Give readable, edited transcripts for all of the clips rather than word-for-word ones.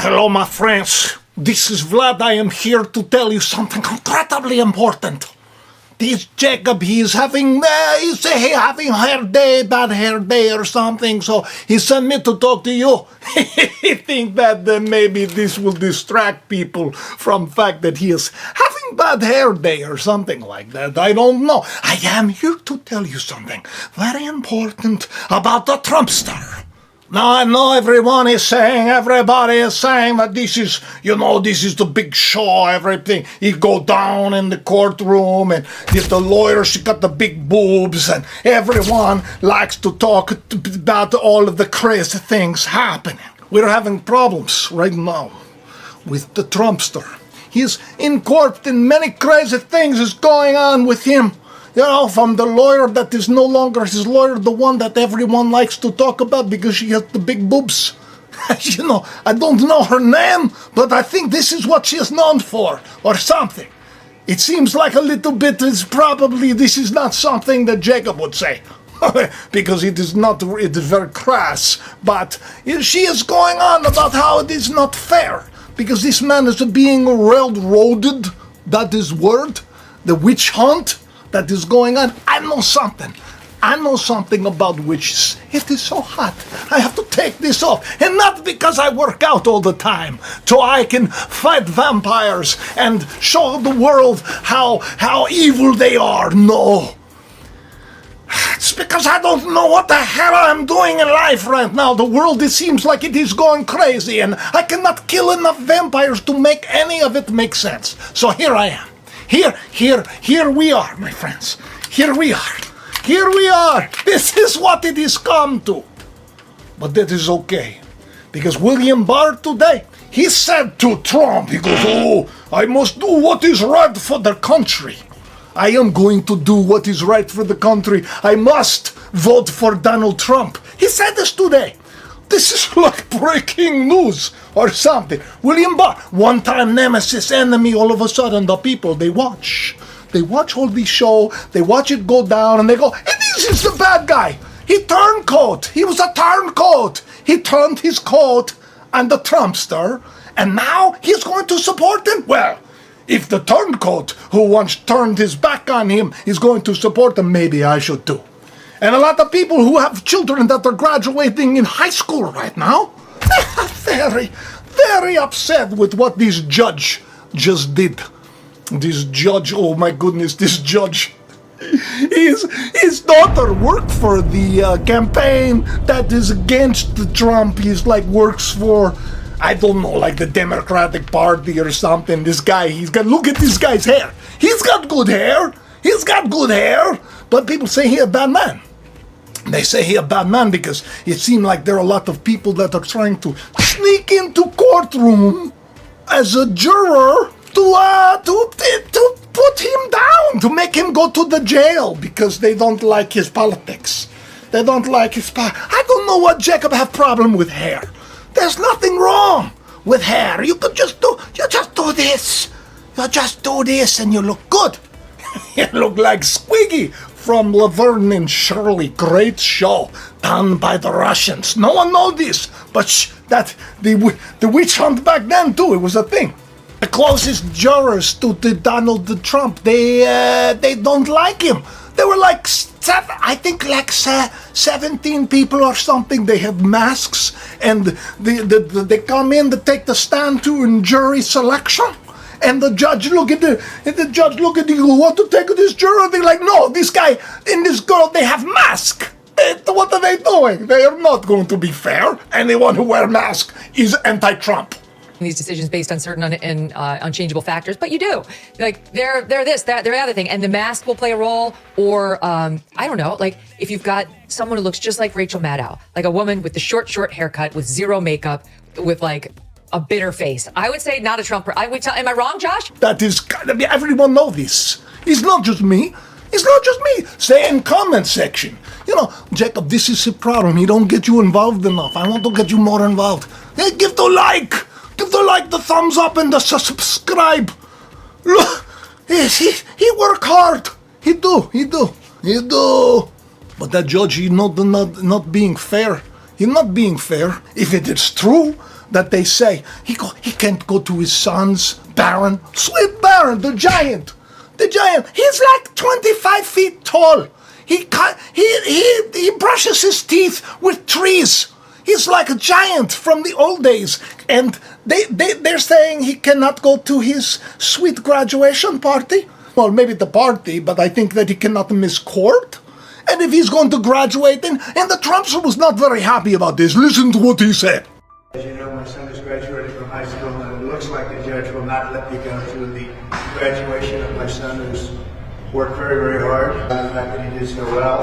Hello, my friends. This is Vlad. I am here to tell you something incredibly important. This Jacob, he's having hair day, bad hair day or something, so he sent me to talk to you. He think that maybe this will distract people from the fact that he is having bad hair day or something like that. I don't know. I am here to tell you something very important about the Trumpster. Now, I know everybody is saying that this is the big show, everything. He go down in the courtroom, and if the lawyer, she got the big boobs, and everyone likes to talk about all of the crazy things happening. We're having problems right now with the Trumpster. He's in court, and many crazy things is going on with him. You know, from the lawyer that is no longer his lawyer, the one that everyone likes to talk about because she has the big boobs. You know, I don't know her name, but I think this is what she is known for, or something. It seems like a little bit, this is not something that Jacob would say, because it is very crass, but she is going on about how it is not fair, because this man is being railroaded, that is word, the witch hunt that is going on. I know something about witches. It is so hot. I have to take this off. And not because I work out all the time, so I can fight vampires and show the world how evil they are. No. It's because I don't know what the hell I'm doing in life right now. The world, it seems like it is going crazy, and I cannot kill enough vampires to make any of it make sense. So here I am. Here we are, my friends. Here we are. This is what it is come to. But that is okay. Because William Barr today, he said to Trump, he goes, I must do what is right for the country. I am going to do what is right for the country. I must vote for Donald Trump. He said this today. This is like breaking news or something. William Barr, one-time nemesis enemy, all of a sudden the people, they watch all these show, they watch it go down, and they go, and this is the bad guy. He turned coat. He was a turncoat. He turned his coat on the Trumpster, and now he's going to support him? Well, if the turncoat who once turned his back on him is going to support him, maybe I should too. And a lot of people who have children that are graduating in high school right now, they are very, very upset with what this judge just did. This judge, oh my goodness, this judge, his daughter worked for the campaign that is against Trump. He's like works for, I don't know, like the Democratic Party or something. This guy, look at this guy's hair. He's got good hair, but people say he's a bad man. They say he's a bad man because it seemed like there are a lot of people that are trying to sneak into courtroom as a juror to put him down, to make him go to the jail because they don't like his politics. They don't like his I don't know what Jacob have problem with hair. There's nothing wrong with hair. You just do this. You just do this and you look good. You look like Squiggy from Laverne and Shirley. Great show done by the Russians. No one knows this, but the witch hunt back then too, it was a thing. The closest jurors to Donald Trump, they don't like him. They were like 17 people or something. They have masks, and they come in to take the stand to in jury selection. And the judge look at you, want to take this juror? They're like, no, this guy and this girl, they have mask. What are they doing? They are not going to be fair. Anyone who wears mask is anti-Trump. These decisions based on certain unchangeable factors, but you do. Like, they're this, that, they're the other thing. And the mask will play a role, or, I don't know, like, if you've got someone who looks just like Rachel Maddow, like a woman with the short haircut, with zero makeup, with, like, a bitter face. I would say not a Trump. I would tell. Am I wrong, Josh? That is, everyone knows this. It's not just me. Say in comment section. You know, Jacob, this is a problem. He don't get you involved enough. I want to get you more involved. Hey, give the like, the thumbs up, and the subscribe. Look, he work hard. He do. But that judge, he not being fair. You're not being fair. If it is true that they say he can't go to his son's Baron, sweet Baron, the giant. He's like 25 feet tall. He brushes his teeth with trees. He's like a giant from the old days. And they're saying he cannot go to his sweet graduation party. Well, maybe the party, but I think that he cannot miss court. And if he's going to graduate, and the Trumpster was not very happy about this. Listen to what he said. As you know, my son is graduating from high school, and it looks like the judge will not let me go to the graduation of my son, who's worked very, very hard. The fact that he did so well,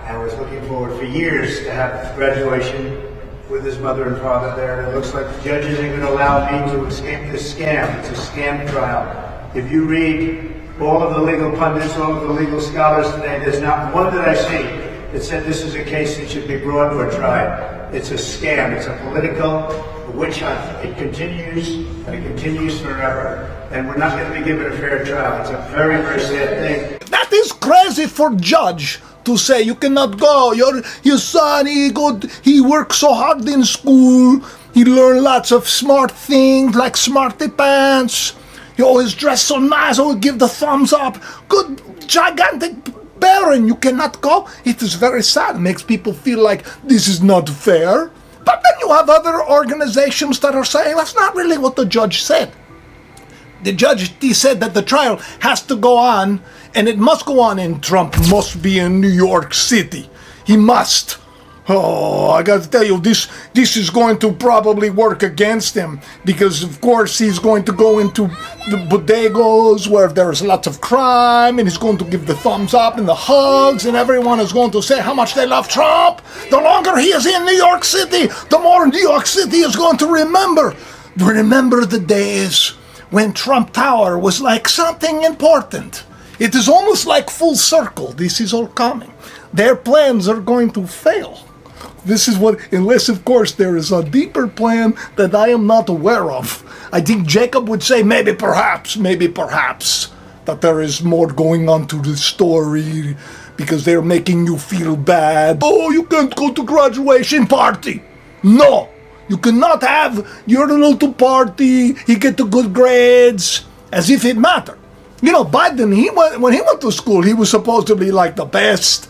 and was looking forward for years to have graduation with his mother and father there. And it looks like the judge isn't going to allow me to escape this scam. It's a scam trial. If you read all of the legal pundits, all of the legal scholars today, there's not one that I see that said this is a case that should be brought or tried. It's a scam. It's a political witch hunt. It continues, and it continues forever. And we're not going to be given a fair trial. It's a very, very sad thing. That is crazy for judge to say you cannot go. Your son, he works so hard in school. He learned lots of smart things like smarty pants. He always dressed so nice, always give the thumbs up. Good, gigantic Baron, you cannot go. It is very sad. It makes people feel like this is not fair. But then you have other organizations that are saying that's not really what the judge said. The judge, he said that the trial has to go on, and it must go on, and Trump must be in New York City. He must. Oh, I got to tell you, this is going to probably work against him because, of course, he's going to go into the bodegas where there's lots of crime, and he's going to give the thumbs up and the hugs, and everyone is going to say how much they love Trump. The longer he is in New York City, the more New York City is going to remember the days when Trump Tower was like something important. It is almost like full circle. This is all coming. Their plans are going to fail. This is what, unless of course there is a deeper plan that I am not aware of. I think Jacob would say maybe perhaps, that there is more going on to the story because they're making you feel bad. Oh, you can't go to graduation party. No, you cannot have your little party, he get the good grades, as if it mattered. You know, Biden, when he went to school, he was supposedly like the best.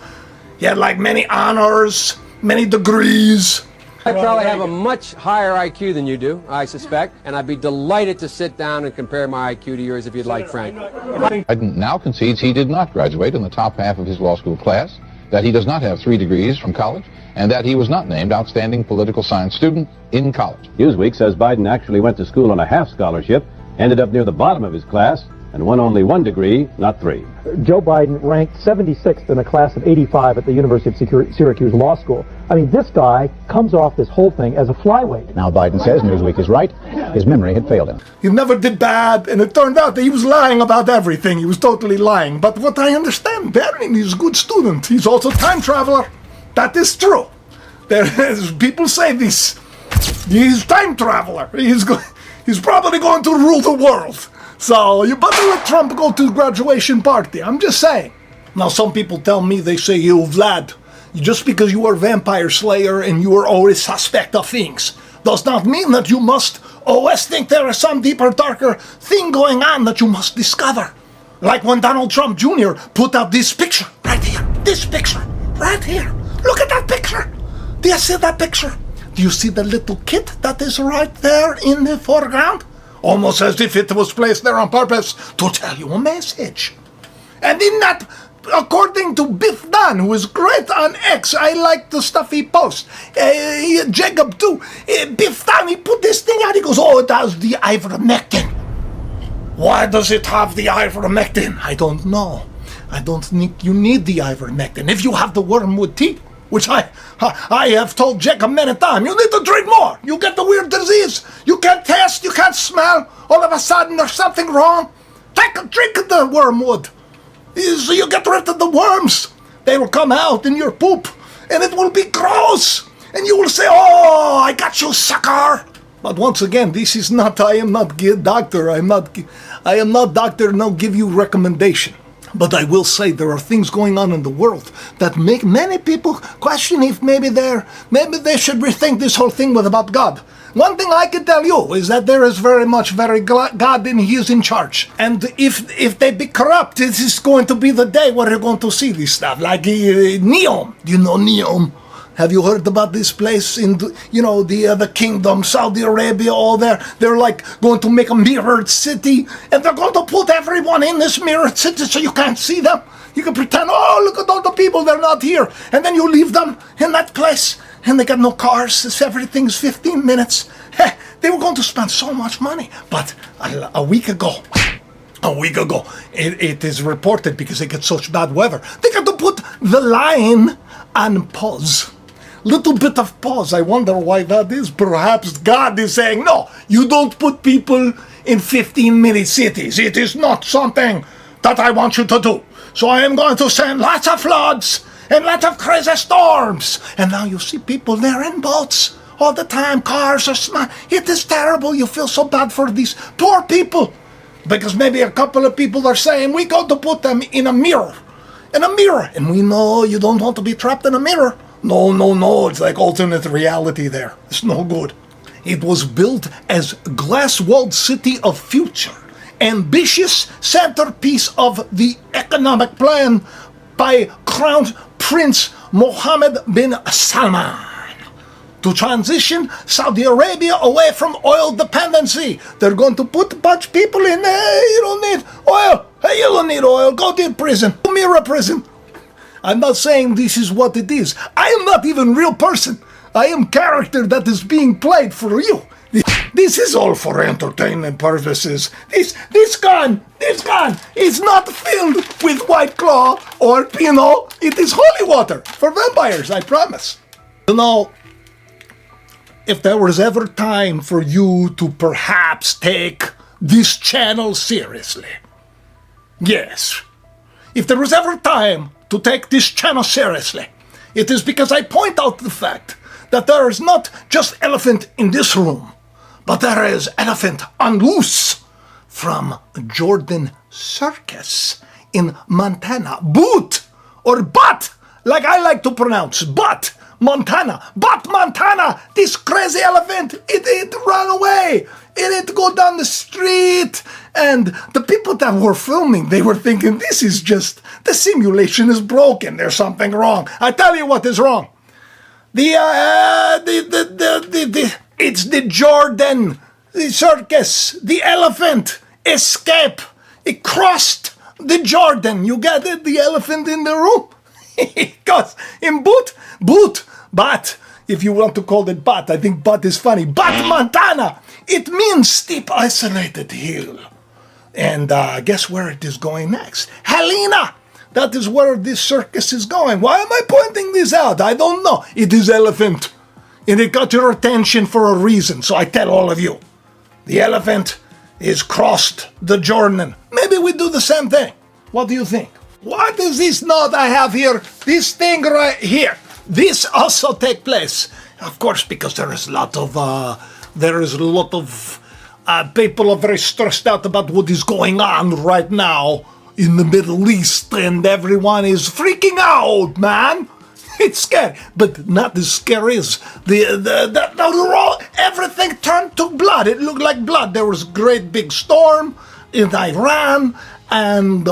He had like many honors, many degrees. I probably have a much higher IQ than you do, I suspect, and I'd be delighted to sit down and compare my IQ to yours if you'd like, Frank. Biden now concedes he did not graduate in the top half of his law school class, that he does not have 3 degrees from college, and that he was not named outstanding political science student in college. Newsweek says Biden actually went to school on a half scholarship, ended up near the bottom of his class, and won only 1 degree, not 3. Joe Biden ranked 76th in a class of 85 at the University of Syracuse Law School. I mean, this guy comes off this whole thing as a flyweight. Now Biden says Newsweek is right. His memory had failed him. He never did bad, and it turned out that he was lying about everything. He was totally lying. But what I understand, Barron is a good student. He's also a time traveler. That is true. People say this. He's a time traveler. He's probably going to rule the world. So you better let Trump go to the graduation party. I'm just saying. Now some people tell me, they say, you Vlad, just because you are a vampire slayer and you are always suspect of things, does not mean that you must always think there is some deeper, darker thing going on that you must discover. Like when Donald Trump Jr. put out this picture right here. This picture right here. Look at that picture. Do you see that picture? Do you see the little kid that is right there in the foreground? Almost as if it was placed there on purpose to tell you a message. And in that, according to Biff Dunn, who is great on X, I like the stuff he posts. Jacob too. Biff Dunn, he put this thing out. He goes, oh, it has the ivermectin. Why does it have the ivermectin? I don't know. I don't think you need the ivermectin. If you have the wormwood tea, which I have told Jacob many times, you need to drink more. You get the weird disease. You can't taste, you can't smell. All of a sudden there's something wrong. Drink the wormwood. So you get rid of the worms. They will come out in your poop, and it will be gross. And you will say, oh, I got you, sucker. But once again, this is not, I am not doctor. I am not doctor, no give you recommendation. But I will say there are things going on in the world that make many people question if maybe they should rethink this whole thing with about God. One thing I can tell you is that there is very God, and He is in charge. And if they be corrupt, this is going to be the day where you're going to see this stuff. Like Neom. Do you know Neom? Have you heard about this place in the kingdom, Saudi Arabia, all there? They're like going to make a mirrored city, and they're going to put everyone in this mirrored city so you can't see them. You can pretend, oh, look at all the people, they're not here. And then you leave them in that place, and they got no cars. Everything's 15 minutes. They were going to spend so much money. But a week ago, it is reported, because they get such bad weather, they got to put the line on pause. Little bit of pause. I wonder why that is. Perhaps God is saying, no, you don't put people in 15-minute cities. It is not something that I want you to do. So I am going to send lots of floods and lots of crazy storms. And now you see people there in boats all the time. Cars are smart. It is terrible. You feel so bad for these poor people. Because maybe a couple of people are saying, we got to put them in a mirror. In a mirror. And we know you don't want to be trapped in a mirror. No. It's like alternate reality there. It's no good. It was built as glass-walled city of future. Ambitious centerpiece of the economic plan by Crown Prince Mohammed bin Salman to transition Saudi Arabia away from oil dependency. They're going to put a bunch of people in there. You don't need oil. Hey, you don't need oil. Go to prison. Mirror prison. I'm not saying this is what it is. I am not even real person. I am character that is being played for you. This is all for entertainment purposes. This gun is not filled with White Claw or Pinot. It is holy water for vampires, I promise. You know, if there was ever time for you to perhaps take this channel seriously, yes. If there was ever time to take this channel seriously, it is because I point out the fact that there is not just elephant in this room, but there is elephant on loose from Jordan Circus in Montana. Butte, or Butt, like I like to pronounce, Butt, Montana. Butt, Montana, this crazy elephant, it ran away. It go down the street, and the people that were filming, they were thinking, this is just, the simulation is broken, there's something wrong. I tell you what is wrong. It's the Jordan Circus, the elephant escape. It crossed the Jordan. You get it? The elephant in the room. It goes in boot, but if you want to call it Bat, I think Bat is funny. Bat, Montana. It means steep, isolated hill. And guess where it is going next? Helena. That is where this circus is going. Why am I pointing this out? I don't know. It is elephant. And it got your attention for a reason. So I tell all of you. The elephant is crossed the Jordan. Maybe we do the same thing. What do you think? What is this note I have here? This thing right here. This also take place. Of course, because there is a lot of people are very stressed out about what is going on right now in the Middle East, and everyone is freaking out, man. It's scary, but not as scary as everything turned to blood. It looked like blood. There was a great big storm in Iran, and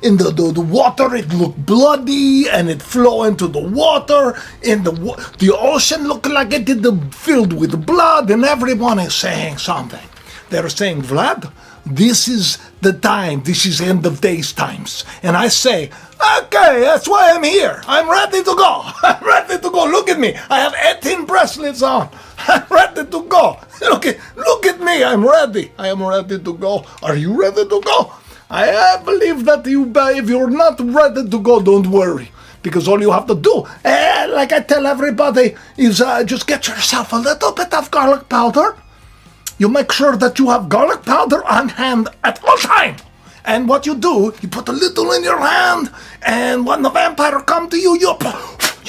in the water it looked bloody, and it flowed into the water. In the ocean looked like it did filled with blood, and everyone is saying something. They're saying, Vlad, this is the time. This is end of days times. And I say, okay, that's why I'm here. I'm ready to go. I'm ready to go. Look at me. I have 18 bracelets on. I'm ready to go. Look at me. I'm ready. I am ready to go. Are you ready to go? I believe that if you're not ready to go, don't worry. Because all you have to do, like I tell everybody, is just get yourself a little bit of garlic powder. You make sure that you have garlic powder on hand at all time. And what you do, you put a little in your hand, and when the vampire come to you, you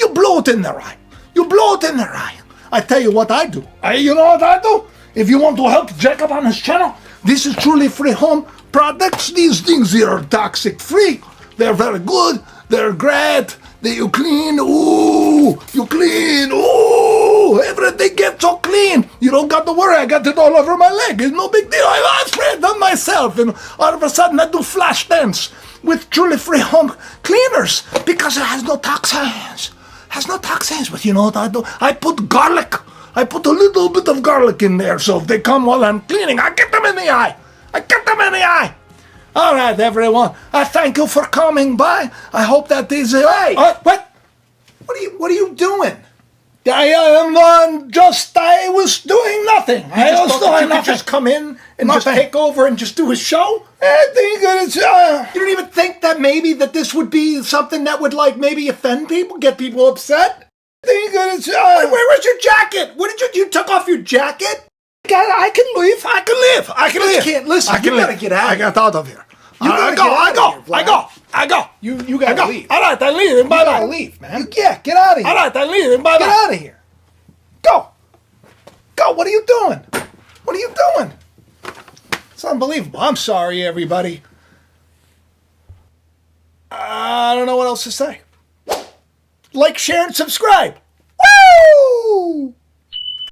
blow it in their eye. You blow it in their eye. I tell you what I do. You know what I do? If you want to help Jacob on his channel, this is truly free home products. These things here are toxic free. They're very good. They're great. You clean. Ooh, you clean. Ooh, everything gets so clean. You don't got to worry. I got it all over my leg. It's no big deal. I spray it on myself, and all of a sudden I do flash dance with truly free home cleaners because it has no toxins. Has no toxins. But you know what I do? I put garlic. I put a little bit of garlic in there, so if they come while I'm cleaning, I get them in the eye. I get them in the eye. All right, everyone. I thank you for coming by. I hope that these. Hey, what? What are you doing? I was doing nothing. I was doing nothing. Just come in and just take over and just do a show? I think it's, you don't even think that maybe that this would be something that would like maybe offend people, get people upset? I think it's, where was your jacket? What did you took off your jacket? I can leave. I can leave. I can leave. Can't listen. You gotta get out. I got out of here. I go. You gotta leave. All right, I leave. Bye bye. You gotta leave, man. Yeah, get out of here. All right, I leave. Bye bye. Get out of here. Go. What are you doing? What are you doing? It's unbelievable. I'm sorry, everybody. I don't know what else to say. Like, share, and subscribe. Woo!